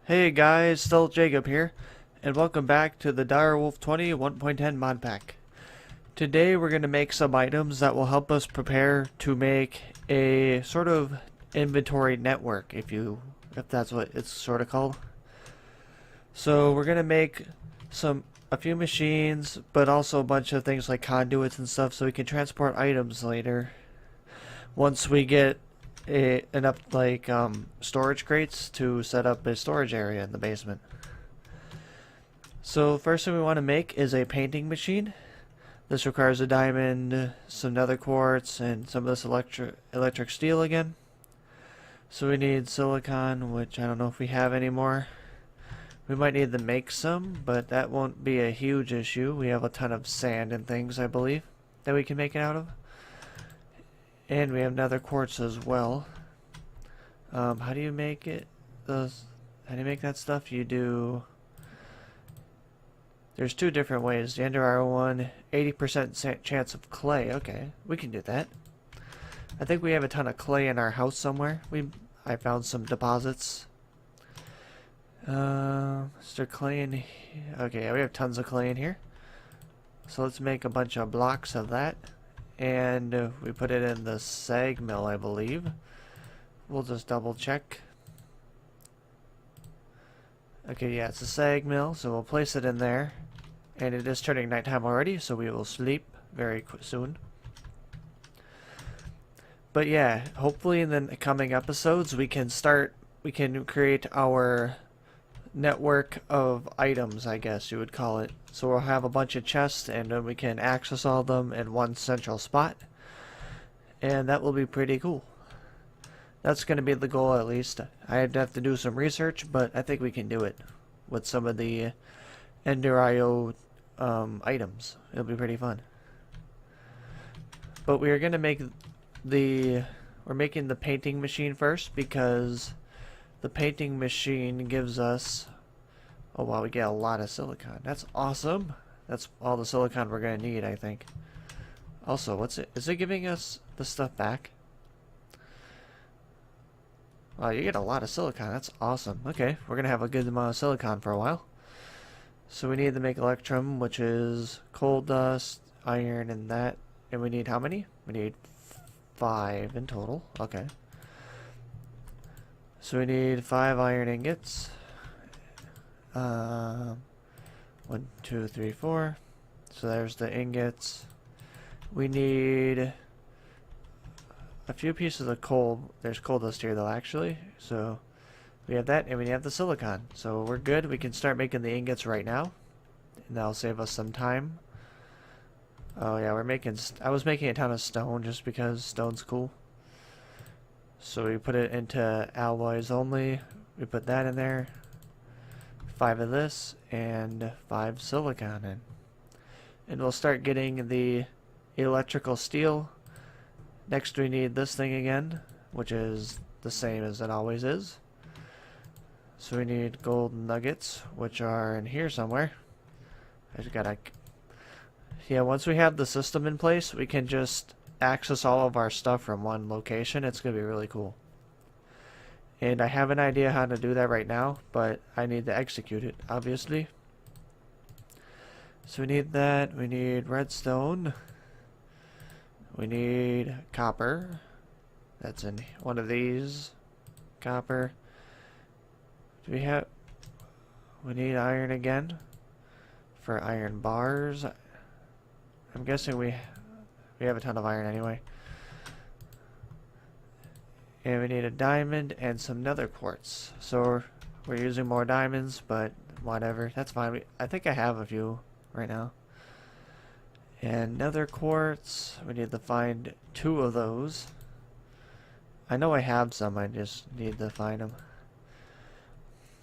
Hey guys, StealthJacob here, and welcome back to the Direwolf20 1.10 Modpack. Today we're going to make some items that will help us prepare to make a sort of inventory network, if that's what it's sort of called. So we're going to make a few machines, but also a bunch of things like conduits and stuff so we can transport items later. Once we get enough storage crates to set up a storage area in the basement. So first thing we want to make is a painting machine. This requires a diamond, some nether quartz, and some of this electric steel again. So we need silicon, which I don't know if we have anymore. We might need to make some, but that won't be a huge issue. We have a ton of sand and things, I believe, that we can make it out of. And we have nether quartz as well. How do you make it? How do you make that stuff? There's two different ways. The Ender Iron one, 80% chance of clay. Okay, we can do that. I think we have a ton of clay in our house somewhere. I found some deposits. Is there clay in here? Okay, yeah, we have tons of clay in here. So let's make a bunch of blocks of that. And we put it in the sag mill, I believe. We'll just double check. Okay, yeah, it's a sag mill, so we'll place it in there. And it is turning nighttime already, so we will sleep very soon. But yeah, hopefully in the coming episodes we can create our network of items, I guess you would call it. So we'll have a bunch of chests and then we can access all of them in one central spot. And that will be pretty cool. That's going to be the goal, at least. I'd have to do some research, but I think we can do it with some of the Ender IO items. It'll be pretty fun. But we are going to make we're making the painting machine first, because the painting machine gives us, oh wow, we get a lot of silicon. That's awesome. That's all the silicon we're going to need, I think. Also, is it giving us the stuff back? Wow, you get a lot of silicon. That's awesome. Okay, we're going to have a good amount of silicon for a while. So we need to make electrum, which is coal dust, iron, and that. And we need how many? We need 5 in total. Okay. So we need 5 iron ingots. 1, 2, 3, 4. So there's the ingots. We need a few pieces of coal. There's coal dust here though, actually. So we have that, and we have the silicon. So we're good. We can start making the ingots right now, and that'll save us some time. Oh yeah, I was making a ton of stone just because stone's cool. So we put it into alloys only. We put that in there. 5 of this and 5 silicon in. And we'll start getting the electrical steel. Next we need this thing again, which is the same as it always is. So we need gold nuggets, which are in here somewhere. I just gotta... Yeah, once we have the system in place, we can just access all of our stuff from one location. It's gonna be really cool. And I have an idea how to do that right now, but I need to execute it, obviously. So we need that. We need redstone. We need copper. That's in one of these. Copper. We need iron again for iron bars. I'm guessing we have a ton of iron anyway. And we need a diamond and some nether quartz. So we're using more diamonds, but whatever. That's fine. I think I have a few right now. And nether quartz, we need to find 2 of those. I know I have some, I just need to find them.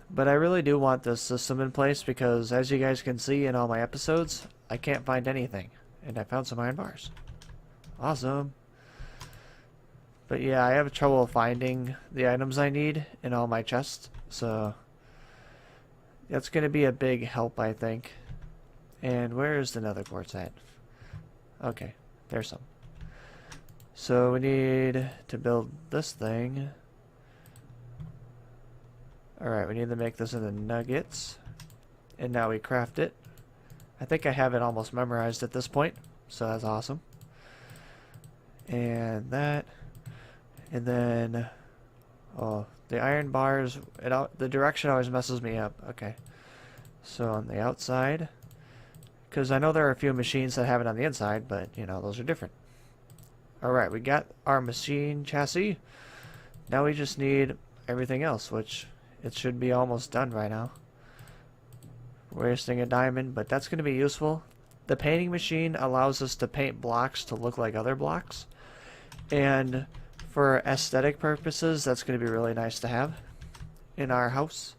But I really do want this system in place because, as you guys can see in all my episodes, I can't find anything. And I found some iron bars. Awesome. But yeah, I have trouble finding the items I need in all my chests. So that's going to be a big help, I think. And where is the nether quartz at? Okay, there's some. So we need to build this thing. Alright, we need to make this into nuggets. And now we craft it. I think I have it almost memorized at this point, so that's awesome. And that. And then, oh, the iron bars, the direction always messes me up. Okay. So on the outside, because I know there are a few machines that have it on the inside, but, you know, those are different. Alright, we got our machine chassis. Now we just need everything else, which it should be almost done right now. Wasting a diamond, but that's going to be useful. The painting machine allows us to paint blocks to look like other blocks. And for aesthetic purposes, that's going to be really nice to have in our house.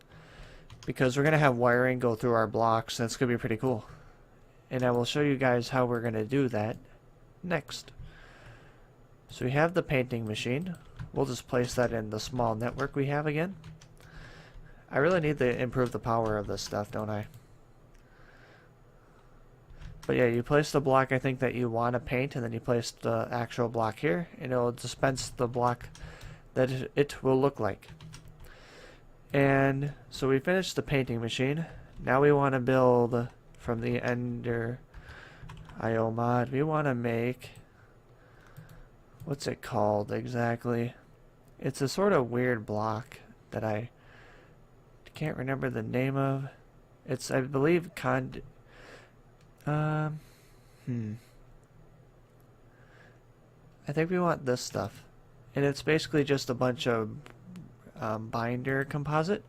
Because we're going to have wiring go through our blocks. That's going to be pretty cool. And I will show you guys how we're going to do that next. So we have the painting machine. We'll just place that in the small network we have again. I really need to improve the power of this stuff, don't I? But yeah, you place the block I think that you want to paint, and then you place the actual block here, and it'll dispense the block that it will look like. And so we finished the painting machine. Now we want to build from the Ender IO mod. We want to make, what's it called exactly? It's a sort of weird block that I can't remember the name of. It's, I believe, I think we want this stuff, and it's basically just a bunch of binder composite.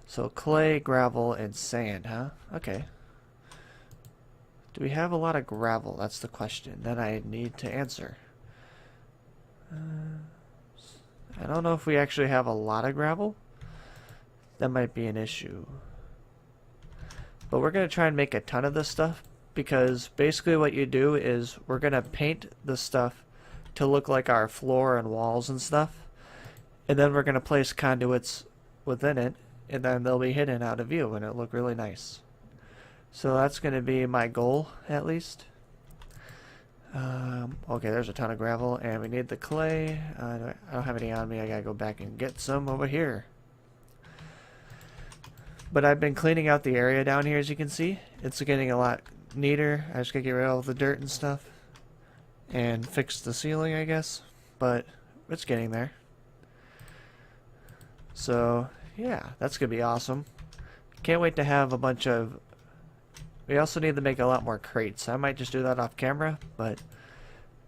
So clay, gravel, and sand, huh? Okay. Do we have a lot of gravel? That's the question that I need to answer. I don't know if we actually have a lot of gravel. That might be an issue. But we're going to try and make a ton of this stuff, because basically what you do is we're going to paint the stuff to look like our floor and walls and stuff. And then we're going to place conduits within it, and then they'll be hidden out of view and it'll look really nice. So that's going to be my goal, at least. Okay, there's a ton of gravel, and we need the clay. I don't have any on me. I gotta go back and get some over here. But I've been cleaning out the area down here, as you can see. It's getting a lot neater. I just gotta get rid of all the dirt and stuff and fix the ceiling, I guess. But it's getting there. So yeah, that's gonna be awesome. Can't wait to have a bunch of. We also need to make a lot more crates. I might just do that off camera, but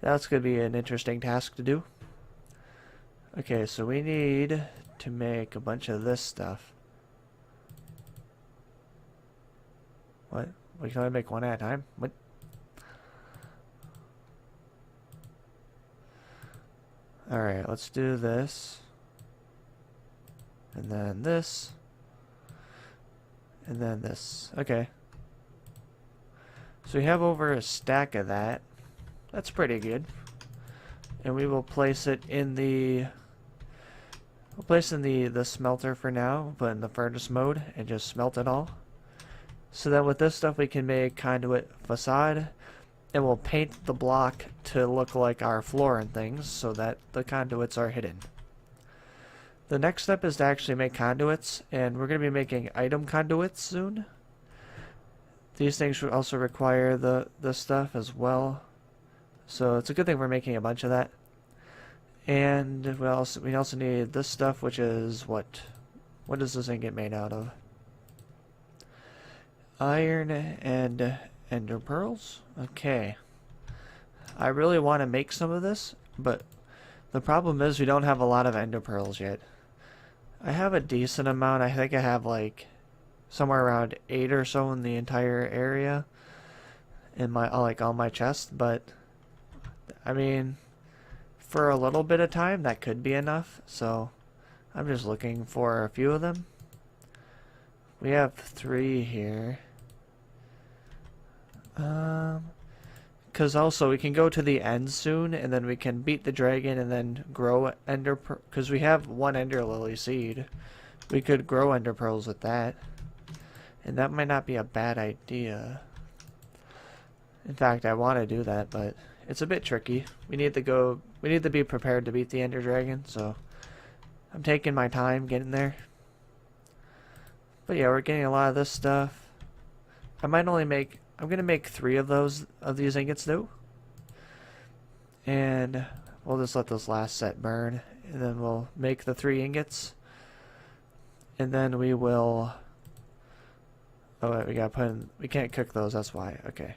that's going to be an interesting task to do. Okay, so we need to make a bunch of this stuff. What? We can only make one at a time? What? Alright, let's do this. And then this. And then this. Okay. So we have over a stack of that. That's pretty good. And we will place it in the the smelter for now, but in the furnace mode, and just smelt it all. So then with this stuff we can make conduit facade, and we'll paint the block to look like our floor and things so that the conduits are hidden. The next step is to actually make conduits, and we're going to be making item conduits soon. These things should also require the stuff as well. So it's a good thing we're making a bunch of that. And we also need this stuff, which is what does this ingot made out of? Iron and ender pearls? Okay. I really want to make some of this, but the problem is we don't have a lot of ender pearls yet. I have a decent amount. I think I have like somewhere around 8 or so in the entire area in my on my chest, but I mean, for a little bit of time that could be enough, so I'm just looking for a few of them. We have 3 here. Because also we can go to the end soon, and then we can beat the dragon and then grow ender because we have 1 ender lily seed. We could grow ender pearls with that. And that might not be a bad idea. In fact, I want to do that, but it's a bit tricky. We need to be prepared to beat the ender dragon, so I'm taking my time getting there. But yeah, we're getting a lot of this stuff. I'm gonna make 3 of these ingots though. And we'll just let this last set burn, and then we'll make the 3 ingots. And then we will, oh wait, we gotta put in, we can't cook those, that's why. Okay.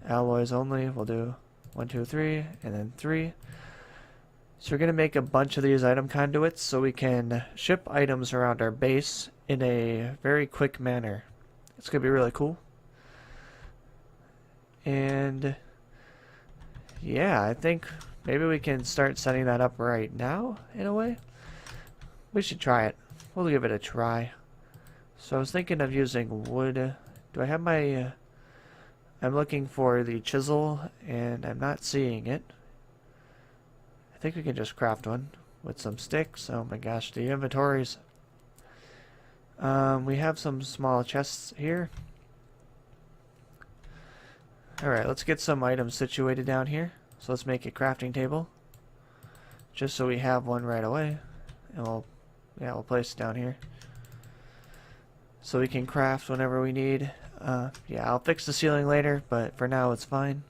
Alloys only, we'll do 1, 2, 3, and then 3. So we're gonna make a bunch of these item conduits so we can ship items around our base in a very quick manner. It's gonna be really cool. And yeah, I think maybe we can start setting that up right now in a way. We should try it. We'll give it a try. So I was thinking of using wood. Do I have my I'm looking for the chisel and I'm not seeing it. I think we can just craft one with some sticks. Oh my gosh, the inventories. We have some small chests here. Alright, let's get some items situated down here. So let's make a crafting table. Just so we have one right away. And we'll place it down here. So we can craft whenever we need. Yeah, I'll fix the ceiling later, but for now it's fine.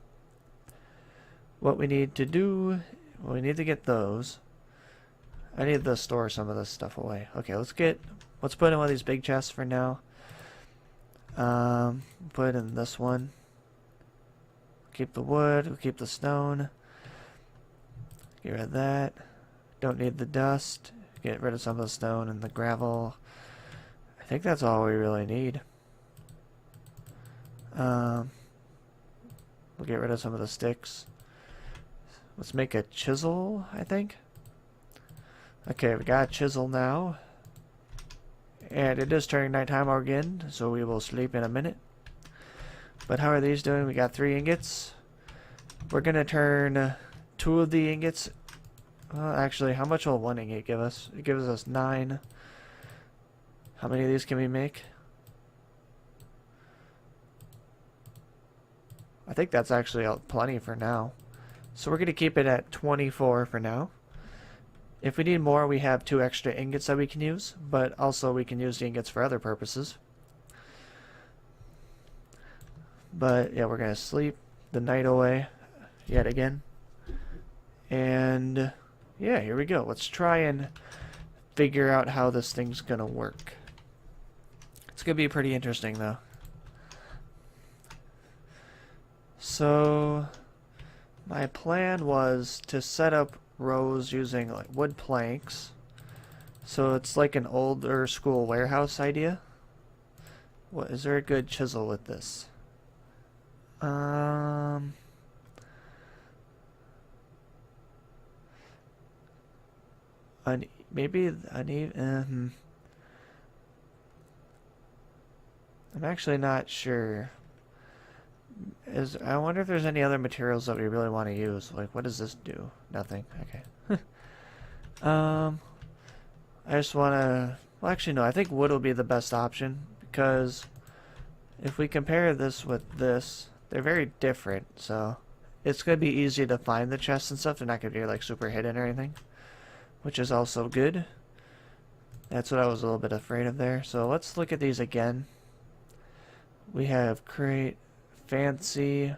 What we need to do, well, we need to get those. I need to store some of this stuff away. Okay, let's put in one of these big chests for now. Put in this one. Keep the wood, we'll keep the stone. Get rid of that. Don't need the dust. Get rid of some of the stone and the gravel. I think that's all we really need. We'll get rid of some of the sticks. Let's make a chisel, I think. Okay, we got a chisel now. And it is turning nighttime again, so we will sleep in a minute. But how are these doing? We got 3 ingots. We're gonna turn 2 of the ingots. Actually, how much will 1 ingot give us? It gives us 9. How many of these can we make? I think that's actually plenty for now. So we're gonna keep it at 24 for now. If we need more, we have 2 extra ingots that we can use, but also we can use the ingots for other purposes. But yeah, we're gonna sleep the night away yet again. And yeah, here we go. Let's try and figure out how this thing's gonna work. It's gonna be pretty interesting though. So my plan was to set up rows using like wood planks. So it's like an older school warehouse idea. What is there a good chisel with this? Maybe uneven. I'm actually not sure. I wonder if there's any other materials that we really want to use. Like, what does this do? Nothing. Okay. I just want to. Well, actually, no. I think wood will be the best option because if we compare this with this, they're very different. So it's gonna be easy to find the chests and stuff. They're not gonna be like super hidden or anything, which is also good. That's what I was a little bit afraid of there. So let's look at these again. We have crate, fancy.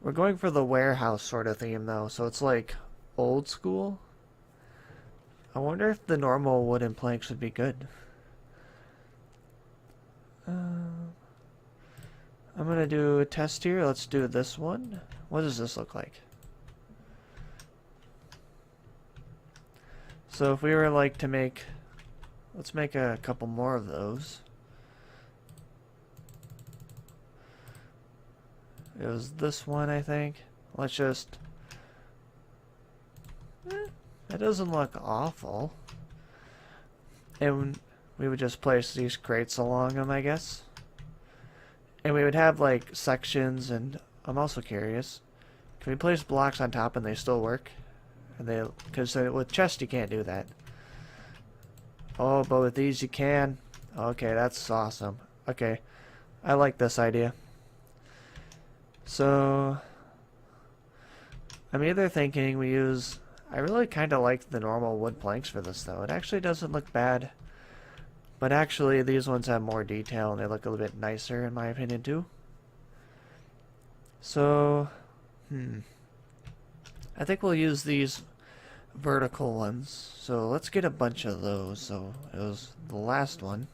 We're going for the warehouse sort of theme though, so it's like old school. I wonder if the normal wooden planks would be good. I'm gonna do a test here. Let's do this one. What does this look like? So if we were like to make, let's make a couple more of those. It was this one, I think. Let's just... that doesn't look awful. And we would just place these crates along them, I guess. And we would have, like, sections, and I'm also curious. Can we place blocks on top and they still work? And because with chests you can't do that. Oh, but with these you can. Okay, that's awesome. Okay, I like this idea. So, I'm either thinking we use... I really kind of like the normal wood planks for this, though. It actually doesn't look bad. But actually, these ones have more detail and they look a little bit nicer in my opinion too. So, I think we'll use these vertical ones. So let's get a bunch of those. So it was the last one.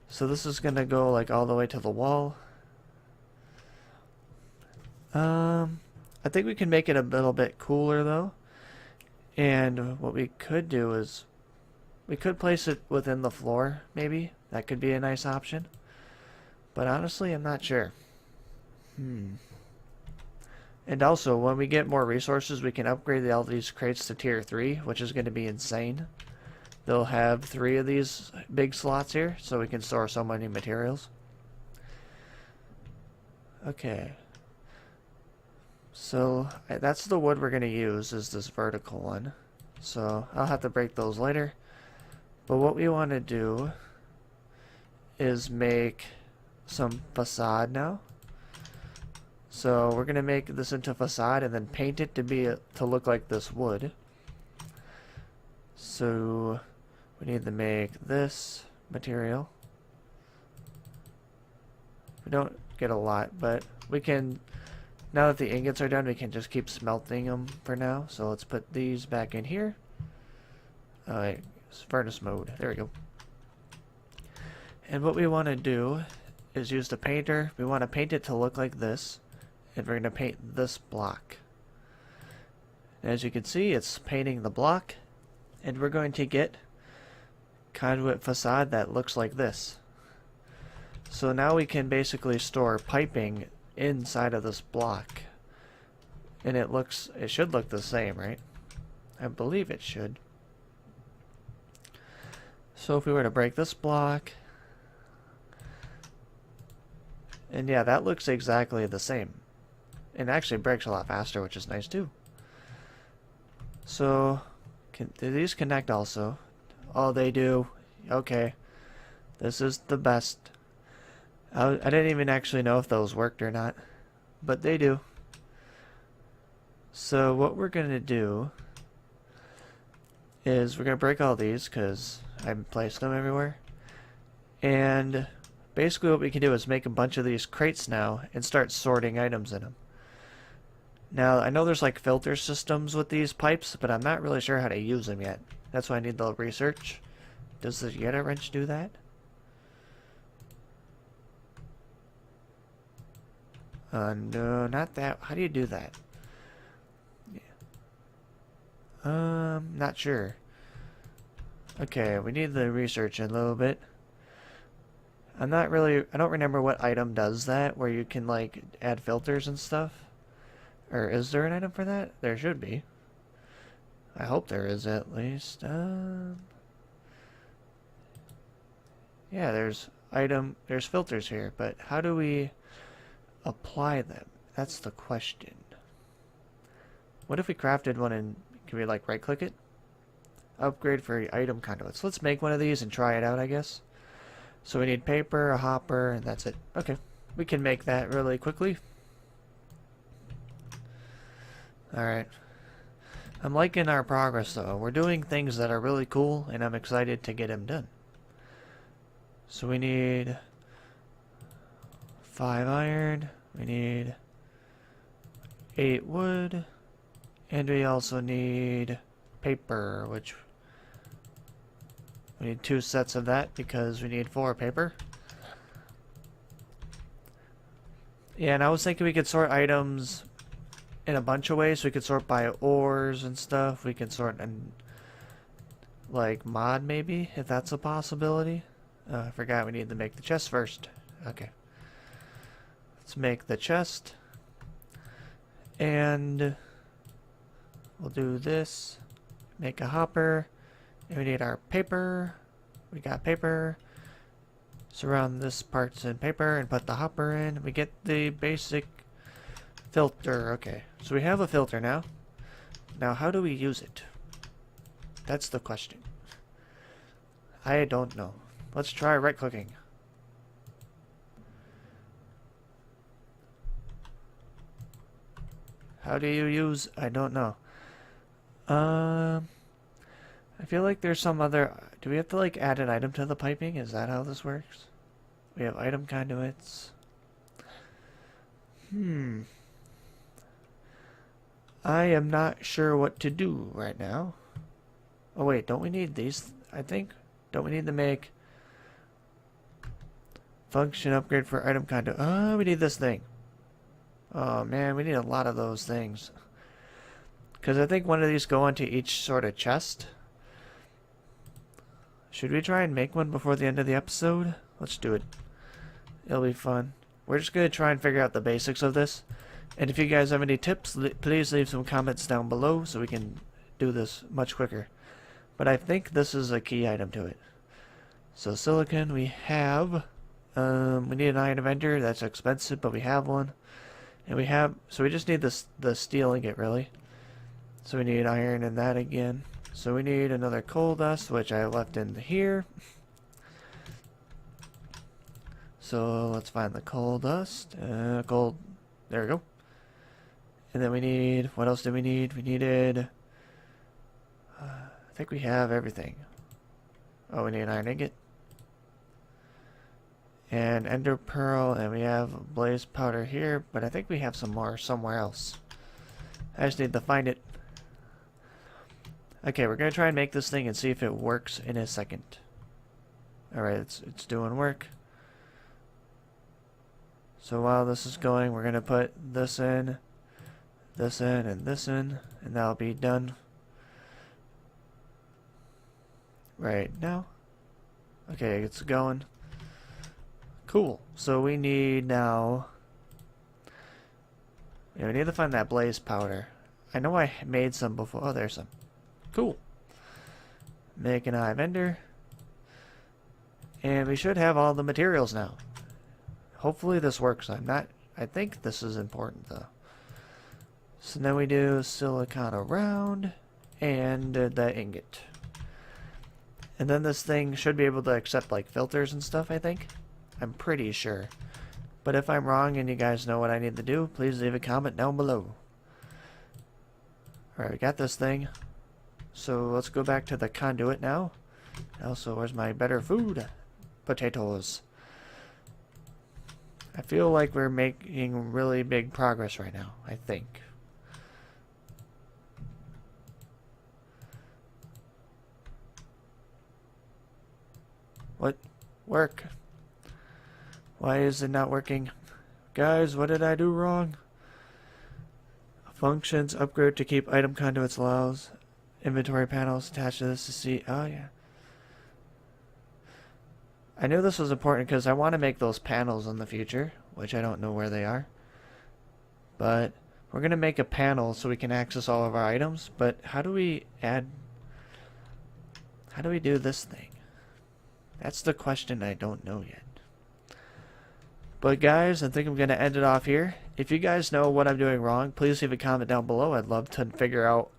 So this is gonna go like all the way to the wall. I think we can make it a little bit cooler though. And what we could do is we could place it within the floor, maybe. That could be a nice option. But honestly, I'm not sure. And also, when we get more resources, we can upgrade all these crates to tier 3, which is going to be insane. They'll have 3 of these big slots here, so we can store so many materials. Okay. So, that's the wood we're going to use, is this vertical one. So, I'll have to break those later. But what we want to do is make some facade now. So we're gonna make this into facade and then paint it to look like this wood. So we need to make this material. We don't get a lot, but we can, now that the ingots are done, we can just keep smelting them for now. So let's put these back in here. Alright, furnace mode. There we go. And what we want to do is use the painter. We want to paint it to look like this. And we're going to paint this block. And as you can see, it's painting the block. And we're going to get conduit facade that looks like this. So now we can basically store piping inside of this block. And it should look the same, right? I believe it should. So if we were to break this block, and yeah, that looks exactly the same. And actually breaks a lot faster, which is nice too. So, do these connect also? Oh, they do. Okay. This is the best. I didn't even actually know if those worked or not. But they do. So what we're going to do is we're going to break all these because I placed them everywhere. And basically what we can do is make a bunch of these crates now and start sorting items in them. Now, I know there's like filter systems with these pipes, but I'm not really sure how to use them yet. That's why I need the research. Does the Yeta wrench do that? No, not that. How do you do that? Yeah. Not sure. Okay, we need the research a little bit. I don't remember what item does that, where you can like add filters and stuff. Or is there an item for that? There should be. I hope there is at least. Yeah, there's filters here, but how do we apply them? That's the question. What if we crafted one and can we like right click it? Upgrade for item conduits. Let's make one of these and try it out, I guess. So we need paper, a hopper, and that's it. Okay, we can make that really quickly. Alright. I'm liking our progress though. We're doing things that are really cool and I'm excited to get them done. So we need 5 iron, we need 8 wood, and we also need paper, which we need 2 sets of that because we need 4 paper. Yeah, and I was thinking we could sort items in a bunch of ways. We could sort by ores and stuff. We can sort in like mod maybe, if that's a possibility. I forgot we need to make the chest first. Okay. Let's make the chest. And we'll do this. Make a hopper. And we need our paper. We got paper. Surround this parts in paper and put the hopper in. We get the basic filter. Okay, so we have a filter now. Now how do we use it? That's the question. I don't know. Let's try right clicking. How do you use? I don't know. I I feel like there's some other... Do we have to like add an item to the piping? Is that how this works? We have item conduits. I am not sure what to do right now. Oh wait, don't we need these? I think. Don't we need to make function upgrade for item conduit? Oh, we need this thing. Oh man, we need a lot of those things. Because I think one of these go onto each sort of chest. Should we try and make one before the end of the episode? Let's do it. It'll be fun. We're just going to try and figure out the basics of this. And if you guys have any tips, please leave some comments down below so we can do this much quicker. But I think this is a key item to it. So silicon we have. We need an iron vendor. That's expensive, but we have one. And we have, so we just need the steel ingot really. So we need iron and that again. So we need another coal dust, which I left in here. So let's find the coal dust. Gold. There we go. And then we need, what else did we need? We needed, I think we have everything. Oh, we need an iron ingot. And ender pearl, and we have blaze powder here, but I think we have some more somewhere else. I just need to find it. Okay, we're going to try and make this thing and see if it works in a second. Alright, it's doing work. So while this is going, we're going to put this in, and this in, and that'll be done right now. Okay, it's going. Cool. So we need now... Yeah, we need to find that blaze powder. I know I made some before. Oh, there's some. Cool. Make an eye vendor. And we should have all the materials now. Hopefully this works. I think this is important though. So then we do silicon around and the ingot. And then this thing should be able to accept like filters and stuff, I think. I'm pretty sure. But if I'm wrong and you guys know what I need to do, please leave a comment down below. Alright, we got this thing. So let's go back to the conduit now. Also, where's my better food? Potatoes. I feel like we're making really big progress right now, I think. What? Work. Why is it not working? Guys, what did I do wrong? Functions upgrade to keep item conduits allows. Inventory panels attached to this to see. Oh, yeah. I knew this was important because I want to make those panels in the future, which I don't know where they are. But we're going to make a panel so we can access all of our items. But how do we add... How do we do this thing? That's the question I don't know yet. But guys, I think I'm going to end it off here. If you guys know what I'm doing wrong, please leave a comment down below. I'd love to figure out...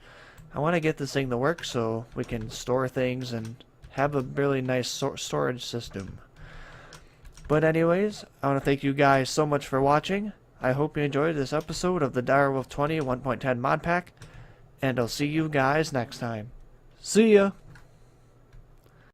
I want to get this thing to work so we can store things and have a really nice storage system. But anyways, I want to thank you guys so much for watching. I hope you enjoyed this episode of the Direwolf20 1.10 Modpack. And I'll see you guys next time. See ya!